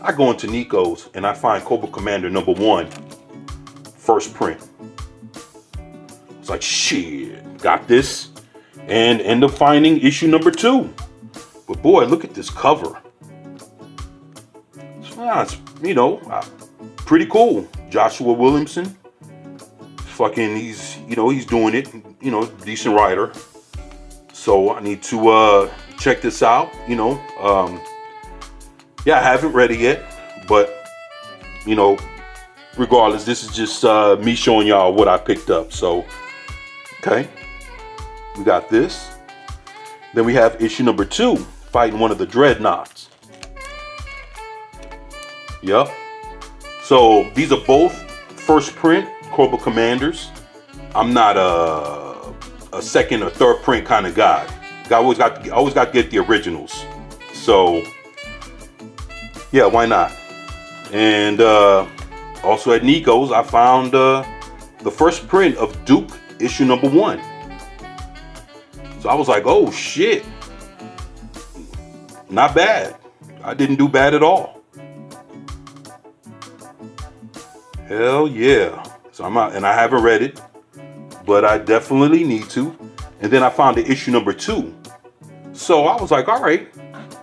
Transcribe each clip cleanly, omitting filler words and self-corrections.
I go into NICO'S and I find Cobra Commander #1, first print. It's like, shit, got this, and end up finding issue #2. But boy, look at this cover. It's, you know, pretty cool. Joshua Williamson, fucking, he's doing it. You know, decent writer. So I need to check this out. You know, yeah, I haven't read it yet, but you know, regardless, this is just me showing y'all what I picked up. So, okay, we got this. Then we have issue #2, fighting one of the Dreadnoughts. Yep. So these are both first print Cobra Commanders. I'm not a second or third print kind of guy. I always got to get the originals. So yeah, why not? And also at NICO'S, I found the first print of Duke issue #1. So I was like, oh shit, not bad. I didn't do bad at all. Hell yeah. So I'm out, and I haven't read it, but I definitely need to. And then I found the issue #2. So I was like, all right,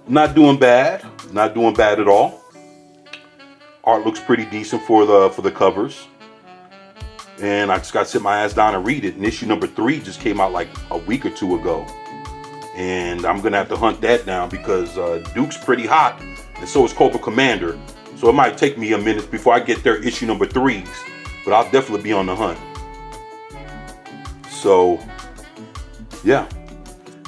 not doing bad at all. Art looks pretty decent for the covers. And I just got to sit my ass down and read it. And issue #3 just came out like a week or two ago. And I'm going to have to hunt that down because Duke's pretty hot. And so is Cobra Commander. So it might take me a minute before I get their issue #3s. But I'll definitely be on the hunt. So, yeah.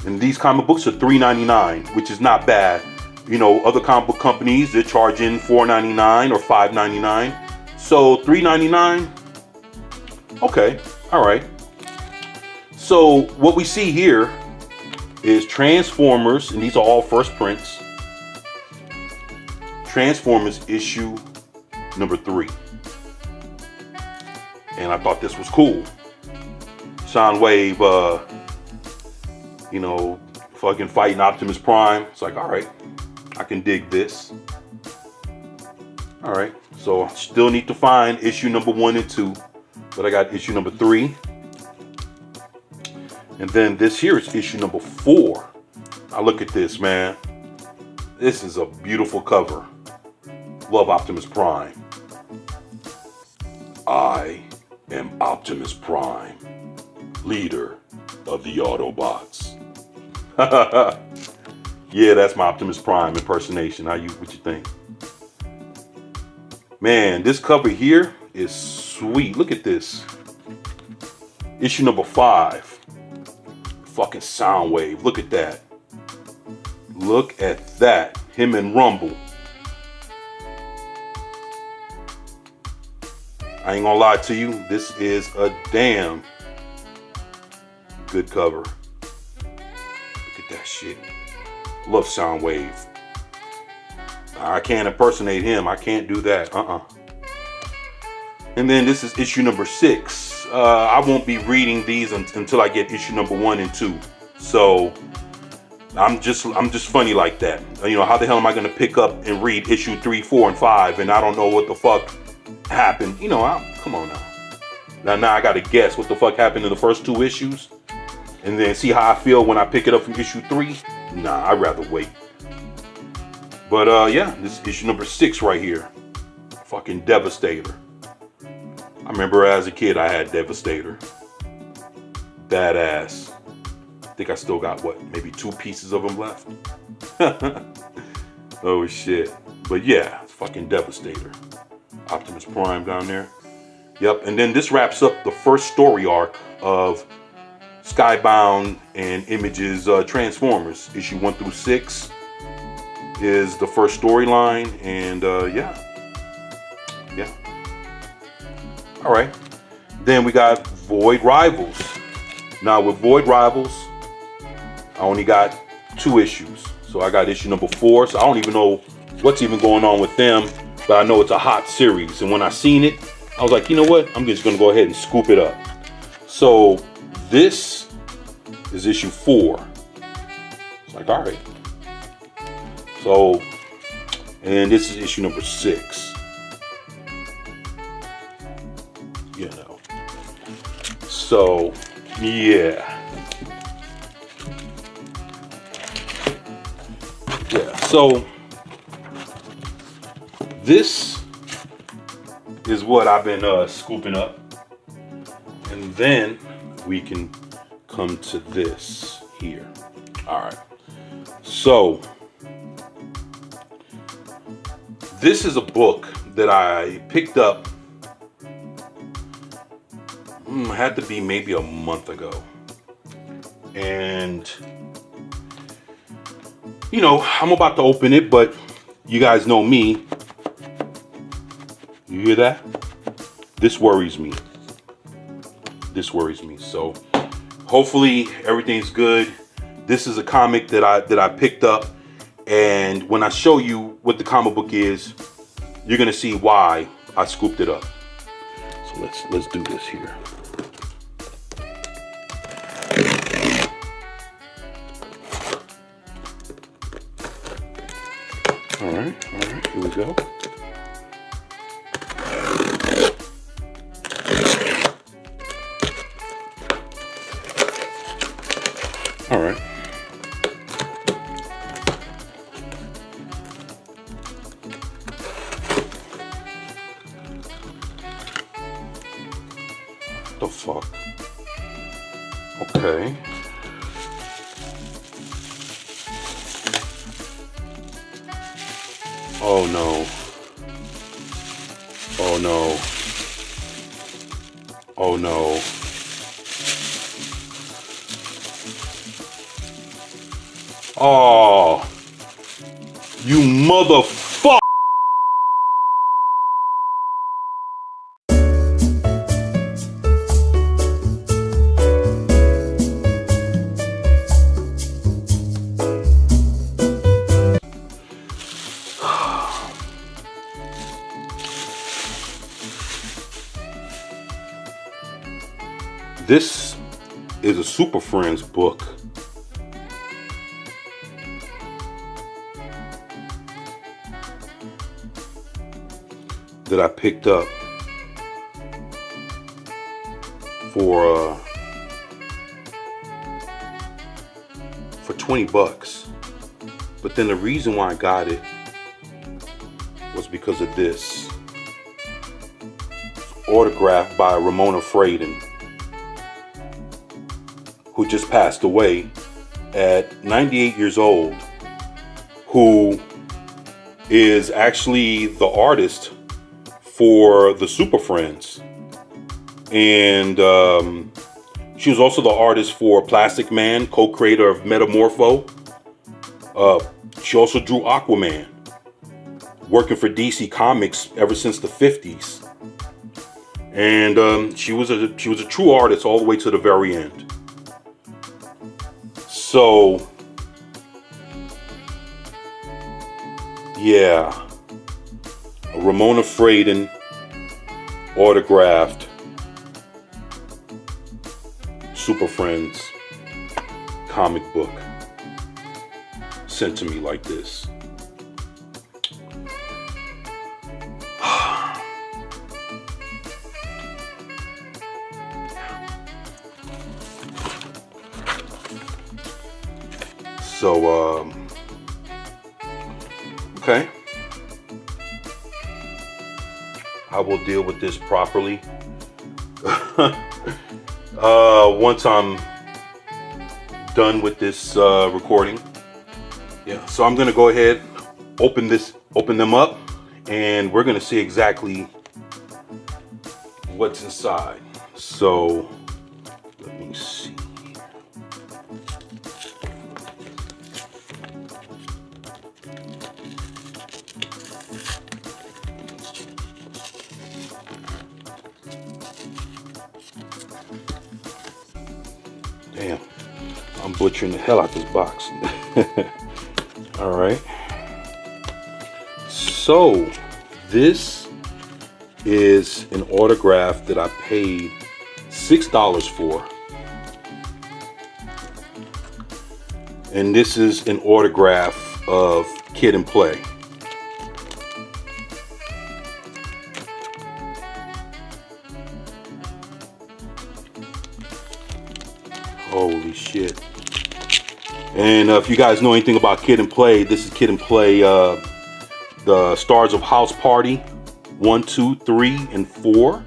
And these comic books are $3.99, which is not bad. You know, other comic book companies, they're charging $4.99 or $5.99. So $3.99, okay, all right. So what we see here is Transformers, and these are all first prints. Transformers issue #3. And I thought this was cool. Soundwave, you know, fucking fighting Optimus Prime. It's like, all right, I can dig this. All right, so I still need to find issue #1 and 2, but I got issue #3. And then this here is issue #4. Now look at this, man. This is a beautiful cover. Love Optimus Prime. I am Optimus Prime, leader of the Autobots. Yeah, that's my Optimus Prime impersonation. What you think? Man, this cover here is sweet. Look at this. Issue #5. Fucking Soundwave. Look at that. Look at that. Him and Rumble. I ain't gonna lie to you. This is a damn good cover. Look at that shit. Love Soundwave. I can't impersonate him. I can't do that. And then this is issue #6. I won't be reading these until I get issue #1 and 2. So I'm just funny like that. You know, how the hell am I gonna pick up and read issue 3, 4, and 5 and I don't know what the fuck happened? You know, come on now. Now I gotta guess what the fuck happened in the first 2 issues and then see how I feel when I pick it up from issue 3. Nah, I'd rather wait. But yeah, this is issue #6 right here. Fucking Devastator. I remember as a kid I had Devastator. Badass. I think I still got, what, maybe 2 pieces of them left? Oh shit. But yeah, it's fucking Devastator. Optimus Prime down there. Yep, and then this wraps up the first story arc of Skybound and Image's Transformers. Issue 1 through 6 is the first storyline, and yeah. All right, then we got Void Rivals. Now with Void Rivals, I only got 2 issues. So I got issue #4, so I don't even know what's even going on with them, but I know it's a hot series. And when I seen it, I was like, you know what? I'm just gonna go ahead and scoop it up. So this is issue 4. It's like, all right. So And this is issue number 6. You know. So, yeah. Yeah, so this is what I've been scooping up. And then we can come to this here. All right. So this is a book that I picked up. Had to be maybe a month ago. And you know, I'm about to open it, but you guys know me. You hear that? This worries me. This worries me. So hopefully everything's good. This is a comic that I picked up, and when I show you what the comic book is, you're gonna see why I scooped it up. So let's do this here. All right, here we go. All right. The fuck? Okay. Oh no. Oh no. Oh no. Oh, you motherfucker. This is a Super Friends book. That I picked up for $20. But then the reason why I got it was because of this. It's autographed by Ramona Fraden, who just passed away at 98 years old, who is actually the artist for the Super Friends. And she was also the artist for Plastic Man, co-creator of Metamorpho. She also drew Aquaman, working for DC Comics ever since the 50s. And she was a true artist all the way to the very end. So yeah, a Ramona Fraden autographed Super Friends comic book sent to me like this. So, okay. I will deal with this properly. Once I'm done with this recording. Yeah, so I'm gonna go ahead, open them up, and we're gonna see exactly what's inside. So, let me see. Damn, I'm butchering the hell out this box. All right. So this is an autograph that I paid $6 for. And this is an autograph of Kid and Play. Holy shit. And if you guys know anything about Kid and Play, this is Kid and Play, the stars of House Party 1, 2, 3, and 4.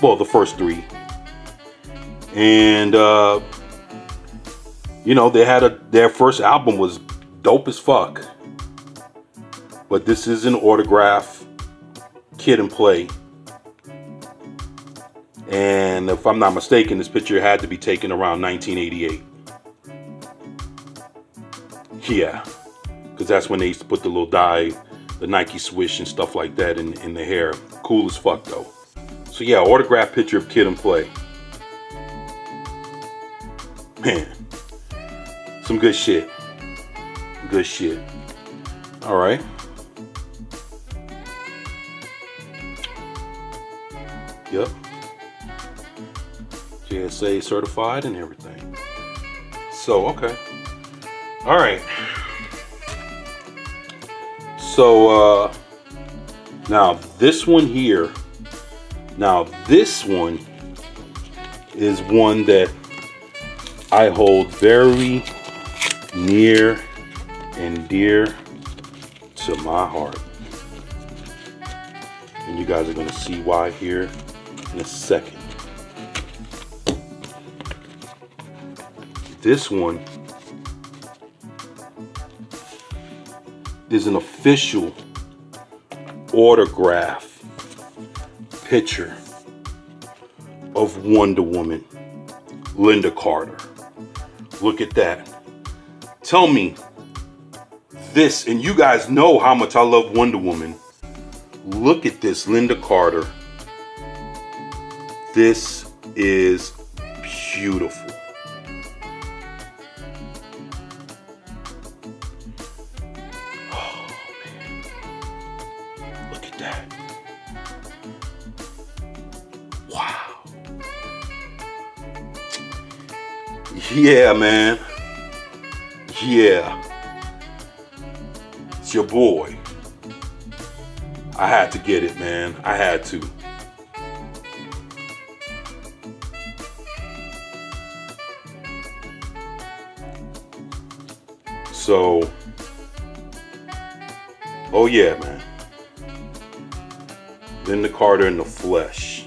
Well, the first 3. And you know, they had their first album was dope as fuck. But this is an autograph Kid and Play. And if I'm not mistaken, this picture had to be taken around 1988. Yeah, because that's when they used to put the little dye, the Nike swish and stuff like that in the hair. Cool as fuck though. So yeah, autograph picture of Kid and Play. Man, some good shit. Good shit. All right. Yep. JSA certified and everything. So, okay. All right. So, now this one here. Now this one is one that I hold very near and dear to my heart. And you guys are going to see why here in a second. This one is an official autograph picture of Wonder Woman, Linda Carter. Look at that. Tell me this, and you guys know how much I love Wonder Woman. Look at this, Linda Carter. This is beautiful. Oh, man. Look at that. Wow. Yeah, man. Yeah. It's your boy. I had to get it, man. I had to. So, oh yeah, man. Linda Carter in the flesh.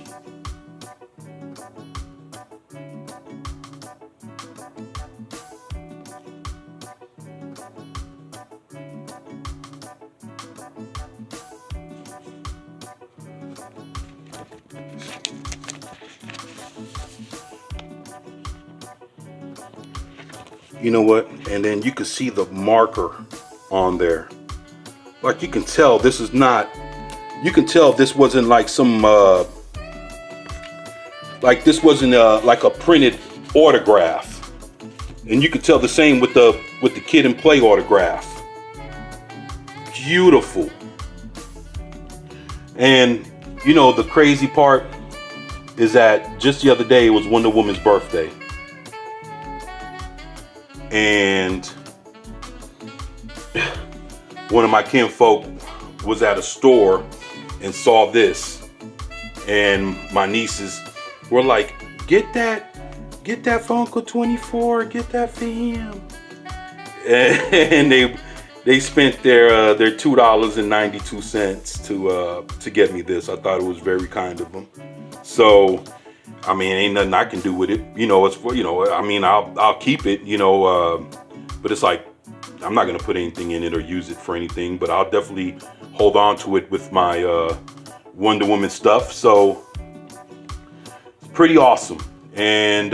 You know what? And then you can see the marker on there. Like you can tell this is not, you can tell this wasn't like some, like this wasn't like a printed autograph. And you can tell the same with the Kid and Play autograph. Beautiful. And you know, the crazy part is that just the other day it was Wonder Woman's birthday. And one of my kinfolk was at a store and saw this, and my nieces were like, get that for Uncle 24, get that for him. And they spent their $2.92 to get me this. I thought it was very kind of them. So I mean, ain't nothing I can do with it. You know, it's for, you know, I mean, I'll keep it, you know, but it's like, I'm not going to put anything in it or use it for anything, but I'll definitely hold on to it with my Wonder Woman stuff. So it's pretty awesome. And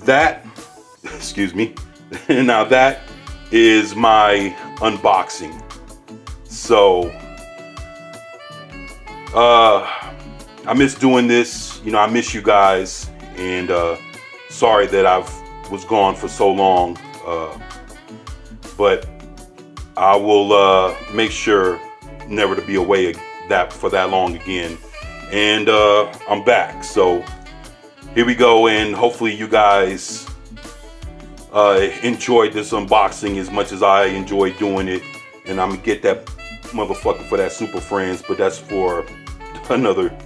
that, excuse me, now that is my unboxing. So, I miss doing this, you know, I miss you guys, and sorry that I was gone for so long, but I will make sure never to be away for that long again, and I'm back. So here we go, and hopefully you guys enjoyed this unboxing as much as I enjoyed doing it, and I'm gonna get that motherfucker for that Super Friends, but that's for another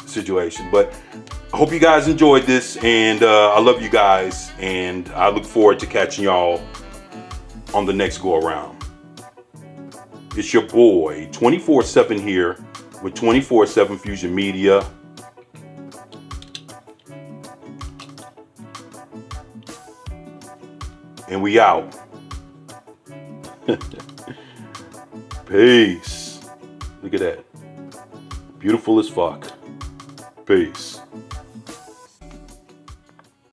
situation. But I hope you guys enjoyed this, and I love you guys, and I look forward to catching y'all on the next go around. It's your boy 24/7 here with 24/7 Fusion Media. And we out. Peace. Look at that. Beautiful as fuck. Peace.